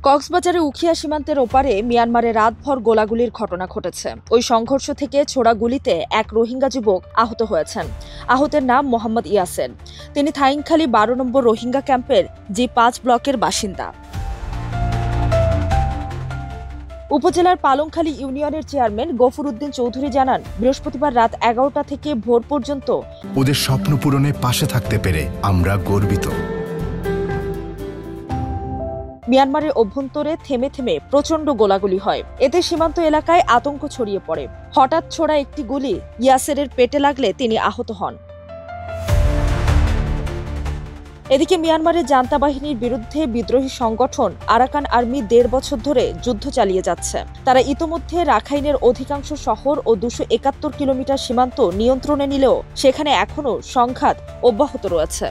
কক্সবাজারে উখিয়া সীমান্তের ওপারে মিয়ানমারে রাতভর গোলাগুলির ঘটনা ঘটেছে। ওই সংঘর্ষ থেকে ছোড়া গুলিতে এক রোহিঙ্গা যুবক আহত হয়েছেন। আহতের নাম মোহাম্মদ ইয়াসের। তিনি থাইংখালী ১২ নম্বর রোহিঙ্গা ক্যাম্পের জি৫ ব্লকের বাসিন্দা। উপজেলার পালংখালী ইউনিয়নের চেয়ারম্যান গফুর উদ্দিন চৌধুরী জানান, বৃহস্পতিবার রাত ১১টা থেকে ভোর পর্যন্ত ওদের স্বপ্ন পূরণে পাশে থাকতে পেরে আমরা গর্বিত। মিয়ানমারের অভ্যন্তরে থেমে থেমে প্রচণ্ড গোলাগুলি হয়। এতে সীমান্ত এলাকায় আতঙ্ক ছড়িয়ে পড়ে। হঠাৎ ছোড়া একটি গুলি ইয়াসেরের পেটে লাগলে তিনি আহত হন। এদিকে মিয়ানমারের জান্তা বাহিনীর বিরুদ্ধে বিদ্রোহী সংগঠন আরাকান আর্মি ১.৫ বছর ধরে যুদ্ধ চালিয়ে যাচ্ছে। তারা ইতোমধ্যে রাখাইনের অধিকাংশ শহর ও ২৭১ কিলোমিটার সীমান্ত নিয়ন্ত্রণে নিলেও সেখানে এখনও সংঘাত অব্যাহত রয়েছে।